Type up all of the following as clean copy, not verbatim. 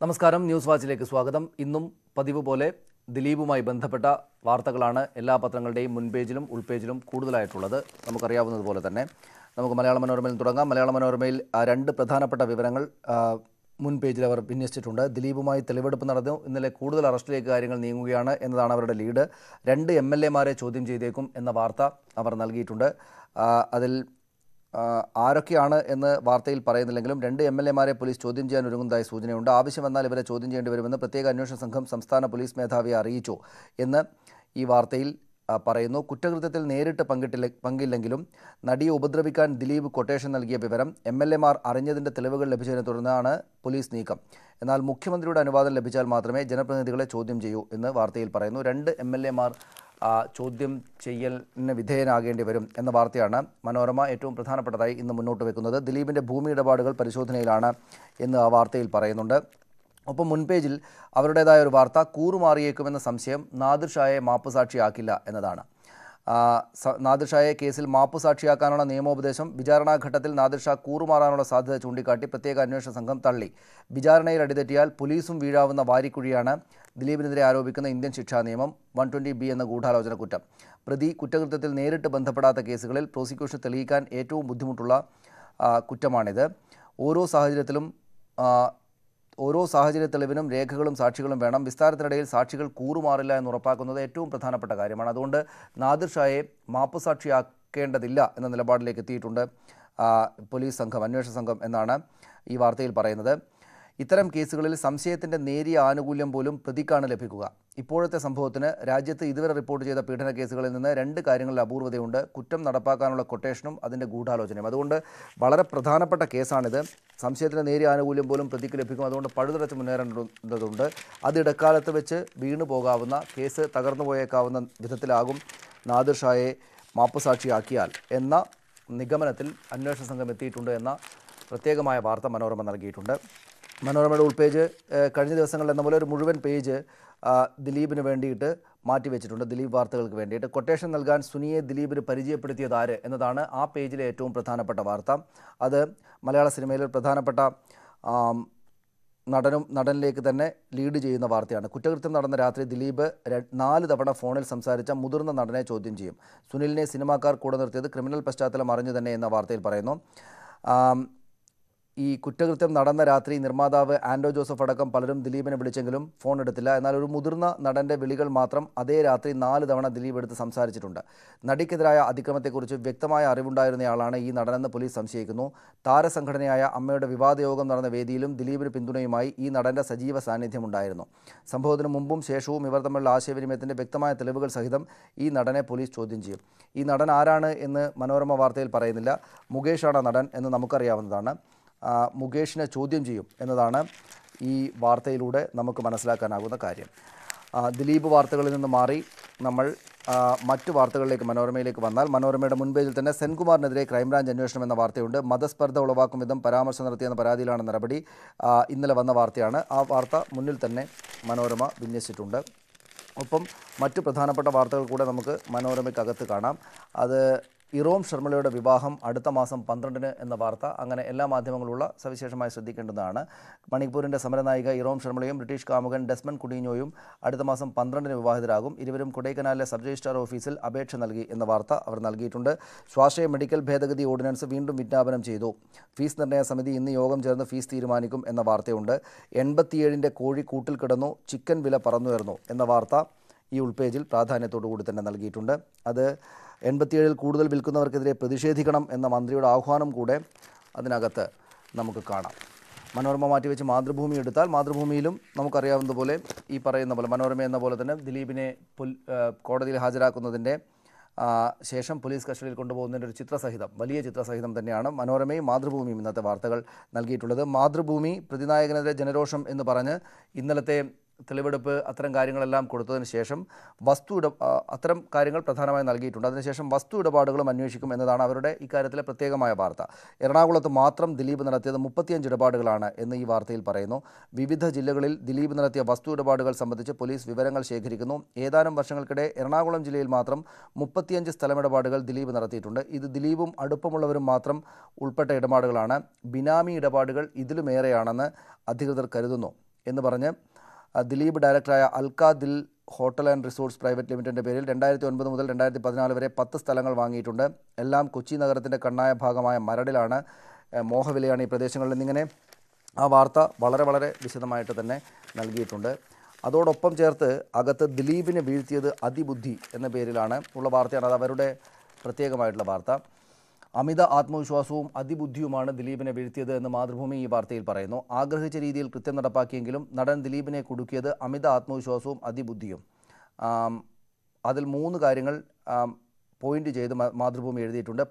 നമസ്കാരം, ന്യൂസ് വാച്ചിലേക്ക് സ്വാഗതം. ഇന്നും പതിവ് പോലെ ദിലീപുമായി ബന്ധപ്പെട്ട വാർത്തകളാണ് എല്ലാ പത്രങ്ങളുടെയും മുൻപേജിലും ഉൾപേജിലും കൂടുതലായിട്ടുള്ളത്. നമുക്കറിയാവുന്നതുപോലെ തന്നെ നമുക്ക് മലയാള മനോരമയിൽ തുടങ്ങാം. മലയാള മനോരമയിൽ രണ്ട് പ്രധാനപ്പെട്ട വിവരങ്ങൾ മുൻപേജിൽ അവർ വിന്യസിച്ചിട്ടുണ്ട്. ദിലീപുമായി തെളിവെടുപ്പ് നടന്നു. ഇന്നലെ കൂടുതൽ അറസ്റ്റിലേക്ക് കാര്യങ്ങൾ നീങ്ങുകയാണ് എന്നതാണ് അവരുടെ ലീഡ്. 2 MLA-മാരെ ചോദ്യം ചെയ്തേക്കും എന്ന വാർത്ത അവർ നൽകിയിട്ടുണ്ട്. അതിൽ ആരൊക്കെയാണ് എന്ന് വാർത്തയിൽ പറയുന്നില്ലെങ്കിലും 2 MLA-മാരെ പോലീസ് ചോദ്യം ചെയ്യാൻ ഒരുങ്ങുന്നതായി സൂചനയുണ്ട്. ആവശ്യം വന്നാൽ ഇവരെ ചോദ്യം ചെയ്യേണ്ടി വരുമെന്ന് പ്രത്യേക അന്വേഷണ സംഘം സംസ്ഥാന പോലീസ് മേധാവിയെ അറിയിച്ചു എന്ന് ഈ വാർത്തയിൽ പറയുന്നു. കുറ്റകൃത്യത്തിൽ നേരിട്ട് പങ്കില്ലെങ്കിലും നടിയെ ഉപദ്രവിക്കാൻ ദിലീപ് കൊട്ടേഷൻ നൽകിയ വിവരം MLA-മാർ അറിഞ്ഞതിൻ്റെ തെളിവുകൾ ലഭിച്ചതിനെ തുടർന്നാണ് പോലീസ് നീക്കം. എന്നാൽ മുഖ്യമന്ത്രിയുടെ അനുവാദം ലഭിച്ചാൽ മാത്രമേ ജനപ്രതിനിധികളെ ചോദ്യം ചെയ്യൂ എന്ന് വാർത്തയിൽ പറയുന്നു. 2 MLA-മാർ ചോദ്യം ചെയ്യലിന് വിധേയനാകേണ്ടി വരും എന്ന വാർത്തയാണ് മനോരമ ഏറ്റവും പ്രധാനപ്പെട്ടതായി ഇന്ന് മുന്നോട്ട് വെക്കുന്നത്. ദിലീപിൻ്റെ ഭൂമി ഇടപാടുകൾ പരിശോധനയിലാണ് എന്ന് ആ വാർത്തയിൽ പറയുന്നുണ്ട്. ഒപ്പം മുൻപേജിൽ അവരുടേതായ ഒരു വാർത്ത, കൂറുമാറിയേക്കുമെന്ന സംശയം, നാദിർ ഷായെ മാപ്പുസാക്ഷിയാക്കില്ല എന്നതാണ്. നാദിർ ഷായെ കേസിൽ മാപ്പുസാക്ഷിയാക്കാനുള്ള നിയമോപദേശം വിചാരണാഘട്ടത്തിൽ നാദിർ ഷാ കൂറുമാറാനുള്ള സാധ്യത ചൂണ്ടിക്കാട്ടി പ്രത്യേക അന്വേഷണ സംഘം തള്ളി. വിചാരണയിൽ അടിതെറ്റിയാൽ പോലീസും വീഴാവുന്ന വാരിക്കുഴിയാണ് ദിലീപിനെതിരെ ആരോപിക്കുന്ന ഇന്ത്യൻ ശിക്ഷാ നിയമം 120B എന്ന ഗൂഢാലോചന കുറ്റം. പ്രതി കുറ്റകൃത്യത്തിൽ നേരിട്ട് ബന്ധപ്പെടാത്ത കേസുകളിൽ പ്രോസിക്യൂഷൻ തെളിയിക്കാൻ ഏറ്റവും ബുദ്ധിമുട്ടുള്ള കുറ്റമാണിത്. ഓരോ സാഹചര്യ തെളിവിനും രേഖകളും സാക്ഷികളും വേണം. വിസ്താരത്തിനിടയിൽ സാക്ഷികൾ കൂറുമാറില്ല എന്ന് ഉറപ്പാക്കുന്നത് ഏറ്റവും പ്രധാനപ്പെട്ട കാര്യമാണ്. അതുകൊണ്ട് നാദിർ ഷായെ മാപ്പുസാക്ഷിയാക്കേണ്ടതില്ല എന്ന നിലപാടിലേക്ക് എത്തിയിട്ടുണ്ട് പോലീസ് സംഘം, അന്വേഷണ സംഘം എന്നാണ് ഈ വാർത്തയിൽ പറയുന്നത്. ഇത്തരം കേസുകളിൽ സംശയത്തിൻ്റെ നേരിയ ആനുകൂല്യം പോലും പ്രതിക്കാണ് ലഭിക്കുക. ഇപ്പോഴത്തെ സംഭവത്തിന് രാജ്യത്ത് ഇതുവരെ റിപ്പോർട്ട് ചെയ്ത പീഡന കേസുകളിൽ നിന്ന് 2 കാര്യങ്ങളിൽ അപൂർവതയുണ്ട്: കുറ്റം നടപ്പാക്കാനുള്ള കൊട്ടേഷനും അതിൻ്റെ ഗൂഢാലോചനയും. അതുകൊണ്ട് വളരെ പ്രധാനപ്പെട്ട കേസാണിത്. സംശയത്തിന് നേരിയ ആനുകൂല്യം പോലും പ്രതിക്ക് ലഭിക്കും. അതുകൊണ്ട് പഴുതടച്ച് മുന്നേറേണ്ടതുണ്ട്. അത് ഇടക്കാലത്ത് വെച്ച് വീണു പോകാവുന്ന, കേസ് തകർന്നു പോയേക്കാവുന്ന വിധത്തിലാകും നാദിർ ഷായെ മാപ്പുസാക്ഷിയാക്കിയാൽ എന്ന നിഗമനത്തിൽ അന്വേഷണ സംഘം എത്തിയിട്ടുണ്ട് എന്ന പ്രത്യേകമായ വാർത്ത മനോരമ നൽകിയിട്ടുണ്ട്. മനോരമയുടെ ഉൾപേജ് കഴിഞ്ഞ ദിവസങ്ങളിൽ എന്ന പോലെ ഒരു മുഴുവൻ പേജ് ദിലീപിന് വേണ്ടിയിട്ട് മാറ്റിവെച്ചിട്ടുണ്ട്. ദിലീപ് വാർത്തകൾക്ക് വേണ്ടിയിട്ട് കൊട്ടേഷൻ നൽകാൻ സുനിയെ ദിലീപിന് പരിചയപ്പെടുത്തിയത് ആര് എന്നതാണ് ആ പേജിലെ ഏറ്റവും പ്രധാനപ്പെട്ട വാർത്ത. അത് മലയാള സിനിമയിലെ പ്രധാനപ്പെട്ട നടനിലേക്ക് തന്നെ ലീഡ് ചെയ്യുന്ന വാർത്തയാണ്. കുറ്റകൃത്യം നടന്ന രാത്രി ദിലീപ് 4 തവണ ഫോണിൽ സംസാരിച്ച മുതിർന്ന നടനെ ചോദ്യം ചെയ്യും. സുനിലിനെ സിനിമാക്കാർ കൂടെ നിർത്തിയത് ക്രിമിനൽ പശ്ചാത്തലം അറിഞ്ഞു തന്നെ എന്ന വാർത്തയിൽ പറയുന്നു. ഈ കുറ്റകൃത്യം നടന്ന രാത്രി നിർമ്മാതാവ് ആൻഡോ ജോസഫ് അടക്കം പലരും ദിലീപിനെ വിളിച്ചെങ്കിലും ഫോൺ എടുത്തില്ല. എന്നാൽ ഒരു മുതിർന്ന നടൻ്റെ വിളികൾ മാത്രം അതേ രാത്രി 4 തവണ ദിലീപ് എടുത്ത് സംസാരിച്ചിട്ടുണ്ട്. നടിക്കെതിരായ അതിക്രമത്തെക്കുറിച്ച് വ്യക്തമായ അറിവുണ്ടായിരുന്നയാളാണ് ഈ നടനെന്ന് പോലീസ് സംശയിക്കുന്നു. താരസംഘടനയായ അമ്മയുടെ വിവാദയോഗം നടന്ന വേദിയിലും ദിലീപിന് പിന്തുണയുമായി ഈ നടൻ്റെ സജീവ സാന്നിധ്യമുണ്ടായിരുന്നു. സംഭവത്തിന് മുമ്പും ശേഷവും ഇവർ തമ്മിലുള്ള ആശയവിനിമയത്തിൻ്റെ വ്യക്തമായ തെളിവുകൾ സഹിതം ഈ നടനെ പോലീസ് ചോദ്യം ചെയ്യും. ഈ നടൻ ആരാണ് എന്ന് മനോരമ വാർത്തയിൽ പറയുന്നില്ല. മുകേഷാണ് നടൻ എന്ന് നമുക്കറിയാവുന്നതാണ്. മുകേഷിനെ ചോദ്യം ചെയ്യും എന്നതാണ് ഈ വാർത്തയിലൂടെ നമുക്ക് മനസ്സിലാക്കാനാകുന്ന കാര്യം. ദിലീപ് വാർത്തകളിൽ നിന്ന് മാറി നമ്മൾ മറ്റു വാർത്തകളിലേക്ക്, മനോരമയിലേക്ക് വന്നാൽ മനോരമയുടെ മുൻപേജിൽ തന്നെ സെൻകുമാറിനെതിരെ ക്രൈംബ്രാഞ്ച് അന്വേഷണം എന്ന വാർത്തയുണ്ട്. മതസ്പർദ്ധ ഉളവാക്കും വിധം പരാമർശം നടത്തിയെന്ന പരാതിയിലാണ് നടപടി. ഇന്നലെ വന്ന വാർത്തയാണ്. ആ വാർത്ത മുന്നിൽ തന്നെ മനോരമ വിന്യസിച്ചിട്ടുണ്ട്. ഒപ്പം മറ്റു പ്രധാനപ്പെട്ട വാർത്തകൾ കൂടെ നമുക്ക് മനോരമയ്ക്കകത്ത് കാണാം. അത് ഇറോം ശർമിളയുടെ വിവാഹം അടുത്ത മാസം 12-ന് എന്ന വാർത്ത. അങ്ങനെ എല്ലാ മാധ്യമങ്ങളുള്ള സവിശേഷമായി ശ്രദ്ധിക്കേണ്ടതാണ്. മണിപ്പൂരിൻ്റെ സമരനായിക ഇറോം ശർമിളയും ബ്രിട്ടീഷ് കാമുകൻ ഡെസ്മണ്ട് കുടീഞ്ഞോയും അടുത്ത മാസം 12-ന് വിവാഹിതരാകും. ഇരുവരും കൊടൈക്കനാലിലെ സബ് രജിസ്ട്രാർ ഓഫീസിൽ അപേക്ഷ നൽകി എന്ന വാർത്ത അവർ നൽകിയിട്ടുണ്ട്. സ്വാശ്രയ മെഡിക്കൽ ഭേദഗതി ഓർഡിനൻസ് വീണ്ടും വിജ്ഞാപനം ചെയ്തു. ഫീസ് നിർണ്ണയ സമിതി ഇന്ന് യോഗം ചേർന്ന് ഫീസ് തീരുമാനിക്കും എന്ന വാർത്തയുണ്ട്. 87-ൻ്റെ കോഴി കൂട്ടിൽ കിടന്നു, ചിക്കൻ വില പറന്നുയർന്നു എന്ന വാർത്ത ഈ ഉൾപേജിൽ പ്രാധാന്യത്തോടു കൂടി തന്നെ നൽകിയിട്ടുണ്ട്. അത് 87-ൽ കൂടുതൽ വിൽക്കുന്നവർക്കെതിരെ പ്രതിഷേധിക്കണം എന്ന മന്ത്രിയുടെ ആഹ്വാനം കൂടെ അതിനകത്ത് നമുക്ക് കാണാം. മനോരമ മാറ്റിവെച്ച് മാതൃഭൂമി എടുത്താൽ മാതൃഭൂമിയിലും നമുക്കറിയാവുന്നതുപോലെ ഈ പറയുന്ന പോലെ മനോരമ എന്ന പോലെ തന്നെ ദിലീപിനെ കോടതിയിൽ ഹാജരാക്കുന്നതിൻ്റെ ശേഷം പോലീസ് കസ്റ്റഡിയിൽ കൊണ്ടുപോകുന്നതിൻ്റെ ഒരു ചിത്രസഹിതം, വലിയ ചിത്രസഹിതം തന്നെയാണ് മനോരമയും മാതൃഭൂമിയും ഇന്നത്തെ വാർത്തകൾ നൽകിയിട്ടുള്ളത്. മാതൃഭൂമി പ്രതിനായകനെതിരെ ജനരോഷം എന്ന് പറഞ്ഞ് ഇന്നലത്തെ തെളിവെടുപ്പ് അത്തരം കാര്യങ്ങളെല്ലാം കൊടുത്തതിന് ശേഷം അത്തരം കാര്യങ്ങൾ പ്രധാനമായി നൽകിയിട്ടുണ്ട്. അതിനുശേഷം വസ്തു ഇടപാടുകളും അന്വേഷിക്കും എന്നതാണ് അവരുടെ ഇക്കാര്യത്തിലെ പ്രത്യേകമായ വാർത്ത. എറണാകുളത്ത് മാത്രം ദിലീപ് നടത്തിയത് 35 ഇടപാടുകളാണ് എന്ന് ഈ വാർത്തയിൽ പറയുന്നു. വിവിധ ജില്ലകളിൽ ദിലീപ് നടത്തിയ വസ്തു ഇടപാടുകൾ സംബന്ധിച്ച് പോലീസ് വിവരങ്ങൾ ശേഖരിക്കുന്നു. ഏതാനും വർഷങ്ങൾക്കിടെ എറണാകുളം ജില്ലയിൽ മാത്രം 35 സ്ഥലമിടപാടുകൾ ദിലീപ് നടത്തിയിട്ടുണ്ട്. ഇത് ദിലീപും അടുപ്പമുള്ളവരും മാത്രം ഉൾപ്പെട്ട ഇടപാടുകളാണ്. ബിനാമി ഇടപാടുകൾ ഇതിലുമേറെയാണെന്ന് അധികൃതർ കരുതുന്നു എന്ന് പറഞ്ഞ് ദിലീപ് ഡയറക്ടറായ അൽക്ക ദിൽ ഹോട്ടൽ ആൻഡ് റിസോർട്ട്സ് പ്രൈവറ്റ് ലിമിറ്റഡിൻ്റെ പേരിൽ 2009 മുതൽ 2014 വരെ 10 സ്ഥലങ്ങൾ വാങ്ങിയിട്ടുണ്ട്. എല്ലാം കൊച്ചി നഗരത്തിൻ്റെ കണ്ണായ ഭാഗമായ മരടിലാണ്. മോഹവിലയാണ് ഈ പ്രദേശങ്ങളിൽ നിന്നിങ്ങനെ ആ വാർത്ത വളരെ വളരെ വിശദമായിട്ട് തന്നെ നൽകിയിട്ടുണ്ട്. അതോടൊപ്പം ചേർത്ത് അകത്ത് ദിലീപിനെ വീഴ്ത്തിയത് അതിബുദ്ധി എന്ന പേരിലാണ് ഉള്ള വാർത്തയാണ്. അത് അവരുടെ പ്രത്യേകമായിട്ടുള്ള വാർത്ത. അമിത ആത്മവിശ്വാസവും അതിബുദ്ധിയുമാണ് ദിലീപിനെ വീഴ്ത്തിയത് എന്ന് മാതൃഭൂമി ഈ വാർത്തയിൽ പറയുന്നു. ആഗ്രഹിച്ച രീതിയിൽ കൃത്യം നടപ്പാക്കിയെങ്കിലും നടൻ ദിലീപിനെ കുടുക്കിയത് അമിത ആത്മവിശ്വാസവും അതിബുദ്ധിയും. അതിൽ 3 കാര്യങ്ങൾ പോയിന്റ് ചെയ്ത് മാതൃഭൂമി എഴുതിയിട്ടുണ്ട്.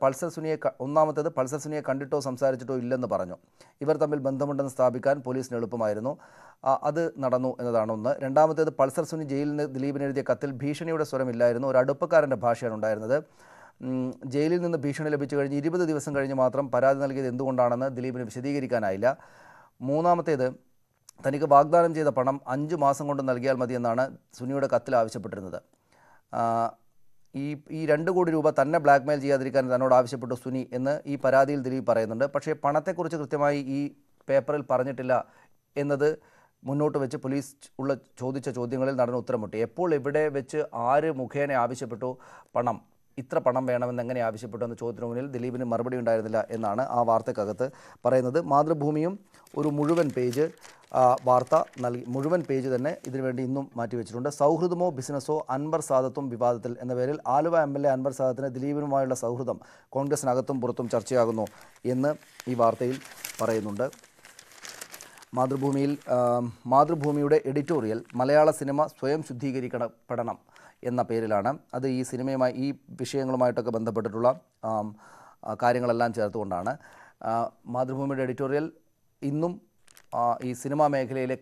ഒന്നാമത്തേത് പൾസർ സുനിയെ കണ്ടിട്ടോ സംസാരിച്ചിട്ടോ ഇല്ലെന്ന് പറഞ്ഞു. ഇവർ തമ്മിൽ ബന്ധമുണ്ടെന്ന് സ്ഥാപിക്കാൻ പോലീസിന് എളുപ്പമായിരുന്നു. അത് നടന്നു എന്നതാണ് ഒന്ന്. രണ്ടാമത്തേത് പൾസർ സുനി ജയിലിൽ നിന്ന് ദിലീപിന് എഴുതിയ കത്തിൽ ഭീഷണിയുടെ സ്വരമില്ലായിരുന്നു, ഒരു അടുപ്പക്കാരൻ്റെ ഭാഷയാണ് ഉണ്ടായിരുന്നത്. ജയിലിൽ നിന്ന് ഭീഷണി ലഭിച്ചു കഴിഞ്ഞ് 20 ദിവസം കഴിഞ്ഞ് മാത്രം പരാതി നൽകിയത് എന്തുകൊണ്ടാണെന്ന് ദിലീപിന് വിശദീകരിക്കാനായില്ല. മൂന്നാമത്തേത് തനിക്ക് വാഗ്ദാനം ചെയ്ത പണം 5 മാസം കൊണ്ട് നൽകിയാൽ മതിയെന്നാണ് സുനിയുടെ കത്തിൽ ആവശ്യപ്പെട്ടിരുന്നത്. ഈ 2 കോടി രൂപ തന്നെ ബ്ലാക്ക്മെയിൽ ചെയ്യാതിരിക്കാൻ തന്നോട് ആവശ്യപ്പെട്ടു സുനി എന്ന് ഈ പരാതിയിൽ ദിലീപ് പറയുന്നുണ്ട്. പക്ഷേ പണത്തെക്കുറിച്ച് കൃത്യമായി ഈ പേപ്പറിൽ പറഞ്ഞിട്ടില്ല എന്നത് മുന്നോട്ട് വെച്ച് പോലീസ് ചോദിച്ച ചോദ്യങ്ങളിൽ നടൻ ഉത്തരം മുട്ടി. എപ്പോൾ എവിടെ വെച്ച് ആര് മുഖേന ആവശ്യപ്പെട്ടു ഇത്ര പണം വേണമെന്ന് എങ്ങനെ ആവശ്യപ്പെട്ടു എന്ന ചോദ്യത്തിന് മുന്നിൽ ദിലീപിന് മറുപടി ഉണ്ടായിരുന്നില്ല എന്നാണ് ആ വാർത്തക്കകത്ത് പറയുന്നത്. മാതൃഭൂമിയും ഒരു മുഴുവൻ പേജ് വാർത്ത മുഴുവൻ പേജ് തന്നെ ഇതിനുവേണ്ടി ഇന്നും മാറ്റിവെച്ചിട്ടുണ്ട്. സൗഹൃദമോ ബിസിനസ്സോ അൻവർ സാദത്തും വിവാദത്തിൽ എന്ന പേരിൽ ആലുവ MLA അൻവർ സാദത്തിന് ദിലീപിനുമായുള്ള സൗഹൃദം കോൺഗ്രസിനകത്തും പുറത്തും ചർച്ചയാകുന്നു എന്ന് ഈ വാർത്തയിൽ പറയുന്നുണ്ട്. മാതൃഭൂമിയുടെ എഡിറ്റോറിയൽ മലയാള സിനിമ സ്വയം ശുദ്ധീകരിക്കപ്പെടണം എന്ന പേരിലാണ്. അത് ഈ സിനിമയുമായി ഈ വിഷയങ്ങളുമായിട്ടൊക്കെ ബന്ധപ്പെട്ടിട്ടുള്ള കാര്യങ്ങളെല്ലാം ചേർത്തുകൊണ്ടാണ്. മാതൃഭൂമിയുടെ എഡിറ്റോറിയൽ ഇന്നും ഈ സിനിമാ മേഖലയിലെ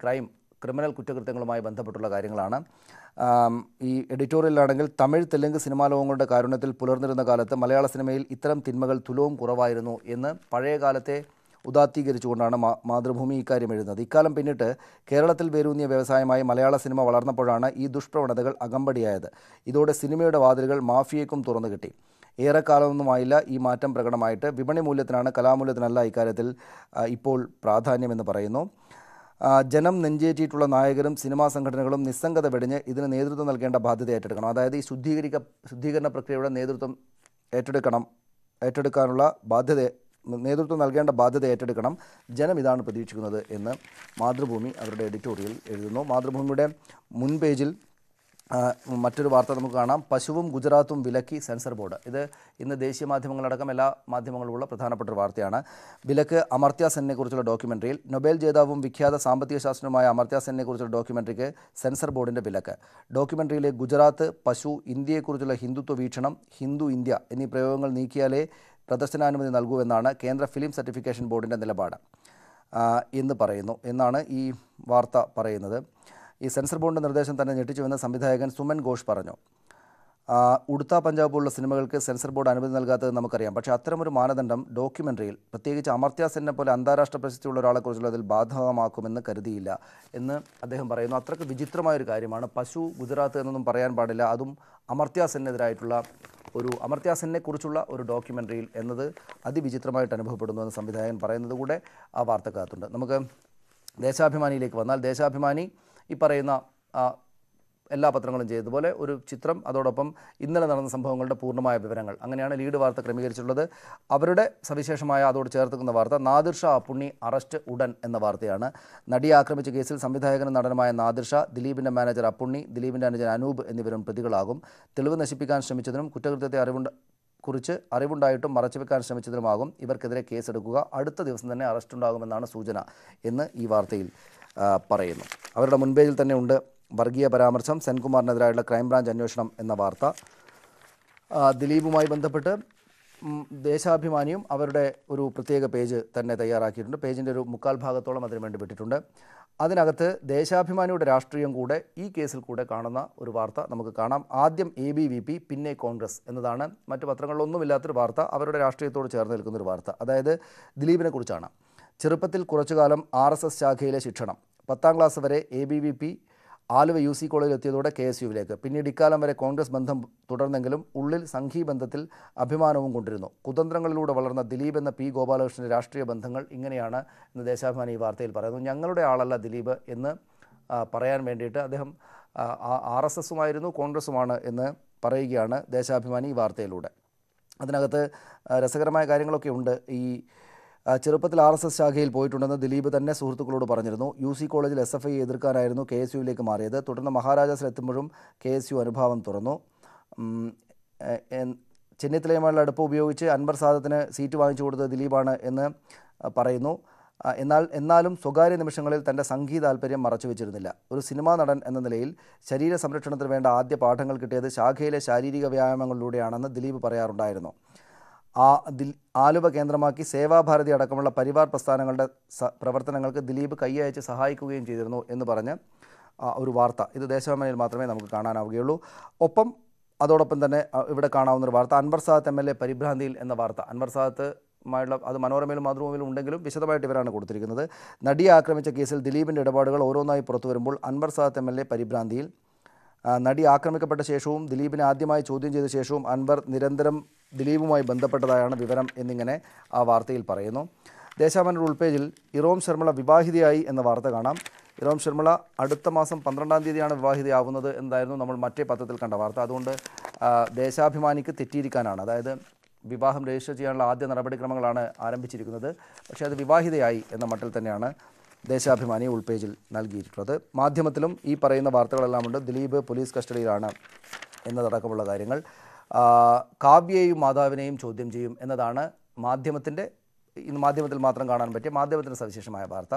ക്രിമിനൽ കുറ്റകൃത്യങ്ങളുമായി ബന്ധപ്പെട്ടുള്ള കാര്യങ്ങളാണ്. ഈ എഡിറ്റോറിയലാണെങ്കിൽ തമിഴ് തെലുങ്ക് സിനിമാ ലോകങ്ങളുടെ കാരുണ്യത്തിൽ പുലർന്നിരുന്ന കാലത്ത് മലയാള സിനിമയിൽ ഇത്തരം തിന്മകൾ തുലവും കുറവായിരുന്നു എന്ന് പഴയ കാലത്തെ ഉദാത്തീകരിച്ചുകൊണ്ടാണ് മാതൃഭൂമി ഇക്കാര്യം എഴുതുന്നത്. ഇക്കാലം പിന്നിട്ട് കേരളത്തിൽ വേരൂന്നിയ വ്യവസായമായി മലയാള സിനിമ വളർന്നപ്പോഴാണ് ഈ ദുഷ്പ്രവണതകൾ അകമ്പടിയായത്. ഇതോടെ സിനിമയുടെ വാതിലുകൾ മാഫിയയ്ക്കും തുറന്നു കിട്ടി. ഏറെക്കാലമൊന്നുമായില്ല ഈ മാറ്റം പ്രകടമായിട്ട്. വിപണി മൂല്യത്തിനാണ്, കലാമൂല്യത്തിനല്ല ഇക്കാര്യത്തിൽ ഇപ്പോൾ പ്രാധാന്യമെന്ന് പറയുന്നു. ജനം നെഞ്ചേറ്റിയിട്ടുള്ള നായകരും സിനിമാ സംഘടനകളും നിസ്സംഗത വെടിഞ്ഞ് ഇതിന് നേതൃത്വം നൽകേണ്ട ബാധ്യത ഏറ്റെടുക്കണം. അതായത് ഈ ശുദ്ധീകരണ പ്രക്രിയയുടെ നേതൃത്വം നൽകേണ്ട ബാധ്യത ഏറ്റെടുക്കണം. ജനം ഇതാണ് പ്രതീക്ഷിക്കുന്നത് എന്ന് മാതൃഭൂമി അവരുടെ എഡിറ്റോറിയൽ എഴുതുന്നു. മാതൃഭൂമിയുടെ മുൻ പേജിൽ മറ്റൊരു വാർത്ത നമുക്ക് കാണാം. പശുവും ഗുജറാത്തും വിലക്കി സെൻസർ ബോർഡ്. ഇത് ഇന്ന് ദേശീയ മാധ്യമങ്ങളടക്കം എല്ലാ മാധ്യമങ്ങളിലുള്ള പ്രധാനപ്പെട്ട ഒരു വാർത്തയാണ്. വിലക്ക് അമർത്യ സെന്നിനെക്കുറിച്ചുള്ള ഡോക്യുമെൻ്ററിയിൽ. നൊബേൽ ജേതാവും വിഖ്യാത സാമ്പത്തിക ശാസ്ത്രജ്ഞനുമായ അമർത്യ സെന്നിനെക്കുറിച്ചുള്ള ഡോക്യുമെൻ്ററിക്ക് സെൻസർ ബോർഡിൻ്റെ വിലക്ക്. ഡോക്യുമെൻ്ററിയിലെ ഗുജറാത്ത്, പശു, ഇന്ത്യയെക്കുറിച്ചുള്ള ഹിന്ദുത്വ വീക്ഷണം, ഹിന്ദു ഇന്ത്യ എന്നീ പ്രയോഗങ്ങൾ നീക്കിയാലേ പ്രദർശനാനുമതി നൽകൂവെന്നാണ് കേന്ദ്ര ഫിലിം സർട്ടിഫിക്കേഷൻ ബോർഡിൻ്റെ നിലപാട് എന്നാണ് ഈ വാർത്ത പറയുന്നത്. ഈ സെൻസർ ബോർഡിൻ്റെ നിർദ്ദേശം തന്നെ ഞെട്ടിച്ചുവെന്ന് സംവിധായകൻ സുമൻ ഘോഷ് പറഞ്ഞു. ഉടുത്ത പഞ്ചാബ് പോലുള്ള സിനിമകൾക്ക് സെൻസർ ബോർഡ് അനുമതി നൽകാത്തത് നമുക്കറിയാം. പക്ഷേ അത്തരമൊരു മാനദണ്ഡം ഡോക്യുമെൻ്ററിയിൽ, പ്രത്യേകിച്ച് അമർത്യ സെന്നെ പോലെ അന്താരാഷ്ട്ര പ്രശസ്തിയുള്ള ഒരാളെക്കുറിച്ചുള്ളതിൽ ബാധകമാക്കുമെന്ന് കരുതിയില്ല എന്ന് അദ്ദേഹം പറയുന്നു. അത്രയ്ക്ക് വിചിത്രമായൊരു കാര്യമാണ്. പശു, ഗുജറാത്ത് എന്നൊന്നും പറയാൻ പാടില്ല, അതും അമർത്യ സെന്നെക്കുറിച്ചുള്ള ഒരു ഡോക്യുമെൻ്ററിയിൽ എന്നത് അതിവിചിത്രമായിട്ട് അനുഭവപ്പെടുന്നു എന്ന് സംവിധായകൻ പറയുന്നത് കൂടെ ആ വാർത്തക്കകത്തുണ്ട്. നമുക്ക് ദേശാഭിമാനിയിലേക്ക് വന്നാൽ, ദേശാഭിമാനി ഈ പറയുന്ന എല്ലാ പത്രങ്ങളും ചെയ്തതുപോലെ ഒരു ചിത്രം, അതോടൊപ്പം ഇന്നലെ നടന്ന സംഭവങ്ങളുടെ പൂർണ്ണമായ വിവരങ്ങൾ, അങ്ങനെയാണ് ലീഡ് വാർത്ത ക്രമീകരിച്ചിട്ടുള്ളത്. അവരുടെ സവിശേഷമായ അതോട് ചേർത്തുന്ന വാർത്ത നാദിർ ഷാ അപ്പുണ്ണി അറസ്റ്റ് ഉടൻ എന്ന വാർത്തയാണ്. നടിയെ ആക്രമിച്ച കേസിൽ സംവിധായകനും നടനുമായ നാദിർ ഷാ, ദിലീപിൻ്റെ മാനേജർ അപ്പുണ്ണി, ദിലീപിൻ്റെ അനുജൻ അനൂപ് എന്നിവരും പ്രതികളാകും. തെളിവ് നശിപ്പിക്കാൻ ശ്രമിച്ചതിനും കുറ്റകൃത്യത്തെ കുറിച്ച് അറിവുണ്ടായിട്ടും മറച്ചുവെക്കാൻ ശ്രമിച്ചതിനുമാകും ഇവർക്കെതിരെ കേസെടുക്കുക. അടുത്ത ദിവസം തന്നെ അറസ്റ്റ് ഉണ്ടാകുമെന്നാണ് സൂചന എന്ന് ഈ വാർത്തയിൽ പറയുന്നു. അവരുടെ മുൻപേജിൽ തന്നെ ഉണ്ട് വർഗീയ പരാമർശം, സെൻകുമാറിനെതിരായുള്ള ക്രൈംബ്രാഞ്ച് അന്വേഷണം എന്ന വാർത്ത. ദിലീപുമായി ബന്ധപ്പെട്ട് ദേശാഭിമാനിയും അവരുടെ ഒരു പ്രത്യേക പേജ് തന്നെ തയ്യാറാക്കിയിട്ടുണ്ട്. പേജിൻ്റെ ഒരു 3/4 ഭാഗത്തോളം അതിനു വേണ്ടി വിട്ടിട്ടുണ്ട്. അതിനകത്ത് ദേശാഭിമാനിയുടെ രാഷ്ട്രീയം കൂടെ ഈ കേസിൽ കൂടെ കാണുന്ന ഒരു വാർത്ത നമുക്ക് കാണാം. ആദ്യം ABVP പിന്നെ കോൺഗ്രസ് എന്നതാണ് മറ്റു പത്രങ്ങളിലൊന്നുമില്ലാത്തൊരു വാർത്ത. അവരുടെ രാഷ്ട്രീയത്തോട് ചേർന്ന് നിൽക്കുന്നൊരു വാർത്ത. അതായത് ദിലീപിനെ കുറിച്ചാണ്. ചെറുപ്പത്തിൽ കുറച്ചുകാലം RSS ശാഖയിലെ ശിക്ഷണം, 10ാം ക്ലാസ് വരെ ABVP ആലുവ UC കോളേജിൽ എത്തിയതോടെ KSUവിലേക്ക്. പിന്നീട് ഇക്കാലം വരെ കോൺഗ്രസ് ബന്ധം തുടർന്നെങ്കിലും ഉള്ളിൽ സംഘീ ബന്ധത്തിൽ അഭിമാനവും കൊണ്ടിരുന്നു. കുതന്ത്രങ്ങളിലൂടെ വളർന്ന ദിലീപ് എന്ന P. ഗോപാലകൃഷ്ണൻ്റെ രാഷ്ട്രീയ ബന്ധങ്ങൾ ഇങ്ങനെയാണ് എന്ന് ദേശാഭിമാനി ഈ വാർത്തയിൽ പറയുന്നു. ഞങ്ങളുടെ ആളല്ല ദിലീപ് എന്ന് പറയാൻ വേണ്ടിയിട്ട് അദ്ദേഹം RSSുമായിരുന്നു, കോൺഗ്രസുമാണ് എന്ന് പറയുകയാണ് ദേശാഭിമാനി ഈ വാർത്തയിലൂടെ. അതിനകത്ത് രസകരമായ കാര്യങ്ങളൊക്കെ ഉണ്ട്. ഈ ചെറുപ്പത്തിൽ RSS ശാഖയിൽ പോയിട്ടുണ്ടെന്ന് ദിലീപ് തന്നെ സുഹൃത്തുക്കളോട് പറഞ്ഞിരുന്നു. UC കോളേജിൽ SFI എതിർക്കാനായിരുന്നു KSUവിലേക്ക് മാറിയത്. തുടർന്ന് മഹാരാജാസിലെത്തുമ്പോഴും KSU അനുഭാവം തുറന്നു. ചെന്നിത്തലയുമായുള്ള അടുപ്പം ഉപയോഗിച്ച് അൻവർ സാദത്തിന് സീറ്റ് വാങ്ങിച്ചു കൊടുത്തത് ദിലീപാണ് എന്ന് പറയുന്നു. എന്നാലും സ്വകാര്യ നിമിഷങ്ങളിൽ തൻ്റെ സംഗീത താല്പര്യം മറച്ചു വെച്ചിരുന്നില്ല. ഒരു സിനിമാ നടൻ എന്ന നിലയിൽ ശരീര സംരക്ഷണത്തിന് വേണ്ട ആദ്യ പാഠങ്ങൾ കിട്ടിയത് ശാഖയിലെ ശാരീരിക വ്യായാമങ്ങളിലൂടെയാണെന്ന് ദിലീപ് പറയാറുണ്ടായിരുന്നു. ആലുവ കേന്ദ്രമാക്കി സേവാഭാരതി അടക്കമുള്ള പരിവാർ പ്രസ്ഥാനങ്ങളുടെ പ്രവർത്തനങ്ങൾക്ക് ദിലീപ് കൈയയച്ച് സഹായിക്കുകയും ചെയ്തിരുന്നു എന്ന് പറഞ്ഞ് ഒരു വാർത്ത ഇത് ദേശാഭിമാനിയിൽ മാത്രമേ നമുക്ക് കാണാനാവുകയുള്ളൂ. ഒപ്പം അതോടൊപ്പം തന്നെ ഇവിടെ കാണാവുന്നൊരു വാർത്ത, അൻവർ സാദത്ത് MLA പരിഭ്രാന്തിയിൽ എന്ന വാർത്ത. അൻവർ സാദത്തുമായുള്ള അത് മനോരമയിലും മാതൃഭൂമിയിലും ഉണ്ടെങ്കിലും വിശദമായിട്ട് ഇവരാണ് കൊടുത്തിരിക്കുന്നത്. നടിയെ ആക്രമിച്ച കേസിൽ ദിലീപിൻ്റെ ഇടപാടുകൾ ഓരോന്നായി പുറത്തു വരുമ്പോൾ അൻവർ സാദത്ത് MLA പരിഭ്രാന്തിയിൽ. നടി ആക്രമിക്കപ്പെട്ട ശേഷവും ദിലീപിനെ ആദ്യമായി ചോദ്യം ചെയ്ത ശേഷവും അൻവർ നിരന്തരം ദിലീപുമായി ബന്ധപ്പെട്ടതായാണ് വിവരം എന്നിങ്ങനെ ആ വാർത്തയിൽ പറയുന്നു. ദേശാഭിമാനിയുടെ ഉൾപേജിൽ ഇറോം ശർമിള വിവാഹിതയായി എന്ന വാർത്ത കാണാം. ഇറോം ശർമിള അടുത്ത മാസം 12-ാം തീയതിയാണ് വിവാഹിതയാവുന്നത് എന്നായിരുന്നു നമ്മൾ മറ്റേ പത്രത്തിൽ കണ്ട വാർത്ത. അതുകൊണ്ട് ദേശാഭിമാനിക്ക് തെറ്റിയിരിക്കാനാണ്. അതായത് വിവാഹം രജിസ്റ്റർ ചെയ്യാനുള്ള ആദ്യ നടപടിക്രമങ്ങളാണ് ആരംഭിച്ചിരിക്കുന്നത്. പക്ഷേ അത് വിവാഹിതയായി എന്ന മട്ടിൽ തന്നെയാണ് ദേശാഭിമാനി ഉൾപേജിൽ നൽകിയിട്ടുള്ളത്. മാധ്യമത്തിലും ഈ പറയുന്ന വാർത്തകളെല്ലാം ഉണ്ട്. ദിലീപ് പോലീസ് കസ്റ്റഡിയിലാണ് എന്നതടക്കമുള്ള കാര്യങ്ങൾ. കാവ്യയെയും മാധവിനെയും ചോദ്യം ചെയ്യും എന്നതാണ് ഇന്ന് മാധ്യമത്തിൽ മാത്രം കാണാൻ പറ്റിയ മാധ്യമത്തിൻ്റെ സവിശേഷമായ വാർത്ത.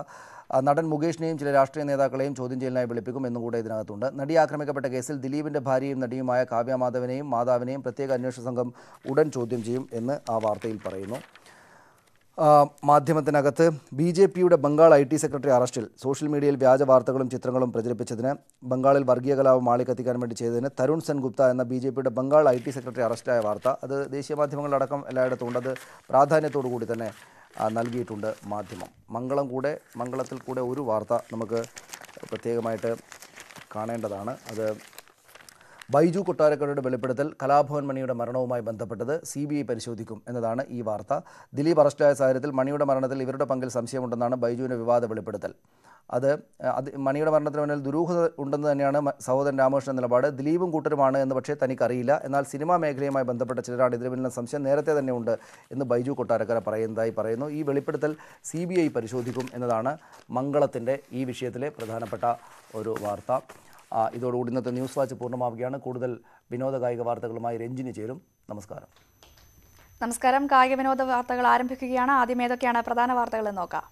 നടൻ മുകേഷിനെയും ചില രാഷ്ട്രീയ നേതാക്കളെയും ചോദ്യം ചെയ്യലിനായി വിളിപ്പിക്കും എന്നും കൂടെ ഇതിനകത്തുണ്ട്. നടി ആക്രമിക്കപ്പെട്ട കേസിൽ ദിലീപിൻ്റെ ഭാര്യയും നടിയുമായ കാവ്യ മാധവിനെയും പ്രത്യേക അന്വേഷണ സംഘം ഉടൻ ചോദ്യം ചെയ്യും എന്ന് ആ വാർത്തയിൽ പറയുന്നു. മാധ്യമത്തിനകത്ത് BJPയുടെ ബംഗാൾ IT സെക്രട്ടറി അറസ്റ്റിൽ. സോഷ്യൽ മീഡിയയിൽ വ്യാജ വാർത്തകളും ചിത്രങ്ങളും പ്രചരിപ്പിച്ചതിന്, ബംഗാളിൽ വർഗീയ കലാപം ആളിക്കത്തിക്കാൻ വേണ്ടി ചെയ്തതിന് തരുൺ സെൻഗുപ്ത എന്ന BJPയുടെ ബംഗാൾ IT സെക്രട്ടറി അറസ്റ്റായ വാർത്ത അത് ദേശീയ മാധ്യമങ്ങളിലടക്കം എല്ലായിടത്തും ഉണ്ട്. അത് പ്രാധാന്യത്തോടു കൂടി തന്നെ നൽകിയിട്ടുണ്ട് മാധ്യമം. മംഗളത്തിൽ കൂടെ ഒരു വാർത്ത നമുക്ക് പ്രത്യേകമായിട്ട് കാണേണ്ടതാണ്. അത് ബൈജു കൊട്ടാരക്കരയുടെ വെളിപ്പെടുത്തൽ, കലാഭവൻ മണിയുടെ മരണവുമായി ബന്ധപ്പെട്ടത് CBI പരിശോധിക്കും എന്നതാണ് ഈ വാർത്ത. ദിലീപ് അറസ്റ്റായ സാഹചര്യത്തിൽ മണിയുടെ മരണത്തിൽ ഇവരുടെ പങ്കിൽ സംശയമുണ്ടെന്നാണ് ബൈജുവിൻ്റെ വിവാദ വെളിപ്പെടുത്തൽ. അത് മണിയുടെ മരണത്തിന് മുന്നിൽ ദുരൂഹത ഉണ്ടെന്ന് തന്നെയാണ് സഹോദരൻ രാമകൃഷ്ണൻ നിലപാട്. ദിലീപും കൂട്ടരുമാണ് എന്ന് പക്ഷേ തനിക്കറിയില്ല. എന്നാൽ സിനിമാ മേഖലയുമായി ബന്ധപ്പെട്ട ചിലരാണ് ഇതിന് പിന്നിൽ സംശയം നേരത്തെ തന്നെ ഉണ്ട് എന്ന് ബൈജു കൊട്ടാരക്കര പറയുന്നു. ഈ വെളിപ്പെടുത്തൽ CBI പരിശോധിക്കും എന്നതാണ് മംഗളത്തിൻ്റെ ഈ വിഷയത്തിലെ പ്രധാനപ്പെട്ട ഒരു വാർത്ത. ഇതോടുകൂടി ഇന്നത്തെ ന്യൂസ് വാച്ച് പൂർണ്ണമാവുകയാണ്. കൂടുതൽ വിനോദ കായിക വാർത്തകളുമായി രഞ്ജിനി ചേരും. നമസ്കാരം. കായിക വിനോദ വാർത്തകൾ ആരംഭിക്കുകയാണ്. ആദ്യം ഏതൊക്കെയാണ് പ്രധാന വാർത്തകൾ എന്ന് നോക്കാം.